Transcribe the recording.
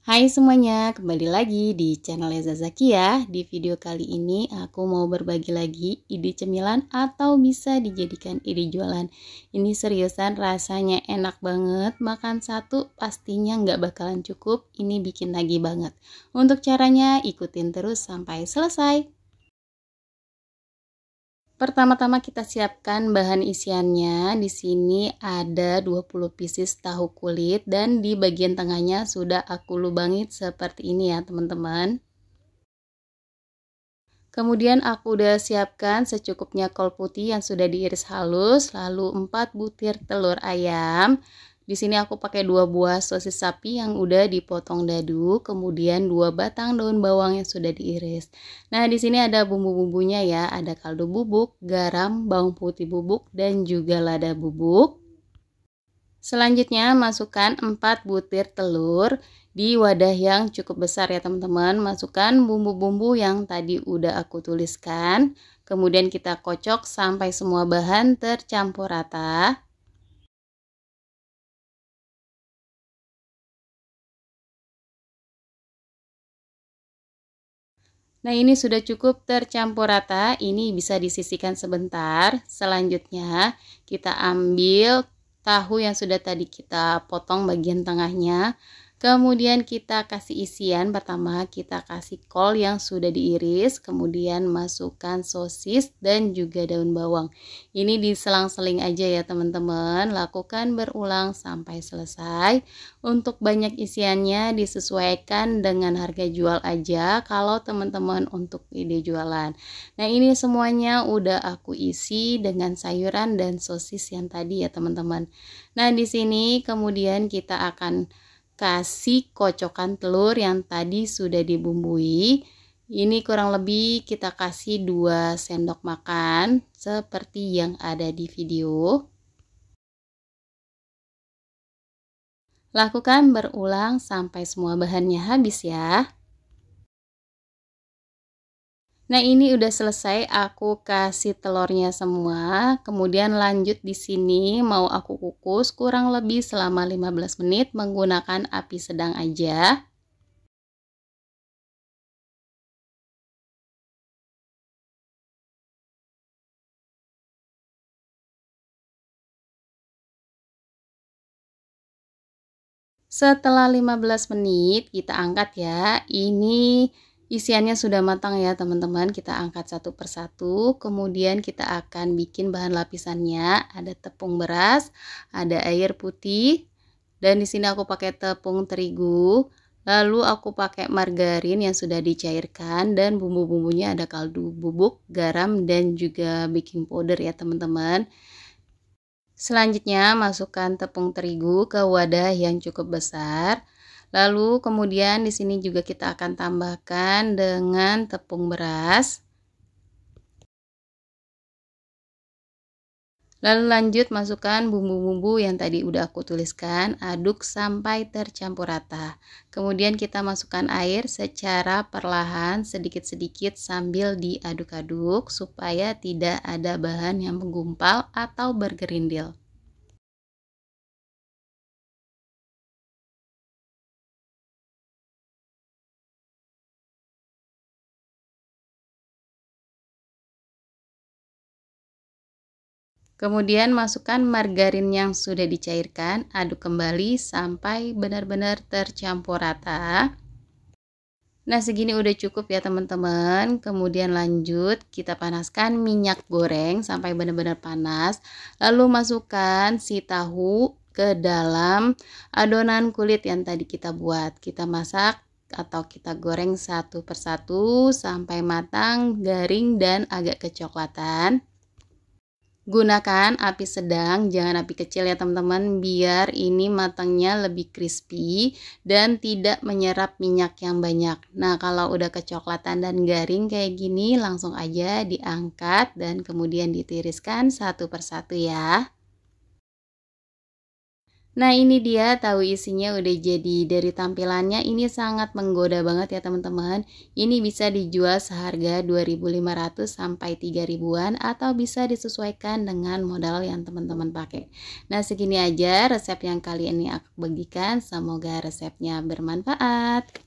Hai semuanya, kembali lagi di channel Leza Zakia. Di video kali ini aku mau berbagi lagi ide cemilan atau bisa dijadikan ide jualan. Ini seriusan rasanya enak banget, makan satu pastinya nggak bakalan cukup, ini bikin nagih banget. Untuk caranya ikutin terus sampai selesai. Pertama-tama kita siapkan bahan isiannya. Di sini ada 20 pieces tahu kulit dan di bagian tengahnya sudah aku lubangi seperti ini ya, teman-teman. Kemudian aku udah siapkan secukupnya kol putih yang sudah diiris halus, lalu 4 butir telur ayam. Di sini aku pakai 2 buah sosis sapi yang udah dipotong dadu, kemudian 2 batang daun bawang yang sudah diiris. Nah, di sini ada bumbu-bumbunya ya, ada kaldu bubuk, garam, bawang putih bubuk, dan juga lada bubuk. Selanjutnya masukkan 4 butir telur di wadah yang cukup besar ya teman-teman. Masukkan bumbu-bumbu yang tadi udah aku tuliskan. Kemudian kita kocok sampai semua bahan tercampur rata. Nah, ini sudah cukup tercampur rata. Ini bisa disisihkan sebentar. Selanjutnya kita ambil tahu yang sudah tadi kita potong bagian tengahnya. Kemudian kita kasih isian. Pertama kita kasih kol yang sudah diiris, kemudian masukkan sosis dan juga daun bawang. Ini diselang-seling aja ya teman-teman, lakukan berulang sampai selesai. Untuk banyak isiannya disesuaikan dengan harga jual aja kalau teman-teman untuk ide jualan. Nah, ini semuanya udah aku isi dengan sayuran dan sosis yang tadi ya teman-teman. Nah, di sini kemudian kita akan kasih kocokan telur yang tadi sudah dibumbui. Ini kurang lebih kita kasih 2 sendok makan seperti yang ada di video. Lakukan berulang sampai semua bahannya habis ya. Nah, ini udah selesai, aku kasih telurnya semua. Kemudian lanjut di sini mau aku kukus kurang lebih selama 15 menit menggunakan api sedang aja. Setelah 15 menit kita angkat ya. Ini isiannya sudah matang ya teman-teman. Kita angkat satu persatu. Kemudian kita akan bikin bahan lapisannya. Ada tepung beras, ada air putih, dan di sini aku pakai tepung terigu. Lalu aku pakai margarin yang sudah dicairkan dan bumbu-bumbunya ada kaldu bubuk, garam, dan juga baking powder ya teman-teman. Selanjutnya masukkan tepung terigu ke wadah yang cukup besar. Lalu kemudian di sini juga kita akan tambahkan dengan tepung beras. Lalu lanjut masukkan bumbu-bumbu yang tadi udah aku tuliskan, aduk sampai tercampur rata. Kemudian kita masukkan air secara perlahan sedikit-sedikit sambil diaduk-aduk supaya tidak ada bahan yang menggumpal atau bergerindil. Kemudian masukkan margarin yang sudah dicairkan, aduk kembali sampai benar-benar tercampur rata. Nah, segini udah cukup ya teman-teman. Kemudian lanjut kita panaskan minyak goreng sampai benar-benar panas. Lalu masukkan si tahu ke dalam adonan kulit yang tadi kita buat. Kita masak atau kita goreng satu persatu sampai matang, garing, dan agak kecoklatan. Gunakan api sedang, jangan api kecil ya teman-teman, biar ini matangnya lebih crispy dan tidak menyerap minyak yang banyak. Nah, kalau udah kecoklatan dan garing kayak gini, langsung aja diangkat dan kemudian ditiriskan satu persatu ya. Nah ini dia tahu isinya udah jadi. Dari tampilannya ini sangat menggoda banget ya teman-teman. Ini bisa dijual seharga 2.500 sampai 3.000-an atau bisa disesuaikan dengan modal yang teman-teman pakai. Nah segini aja resep yang kali ini aku bagikan. Semoga resepnya bermanfaat.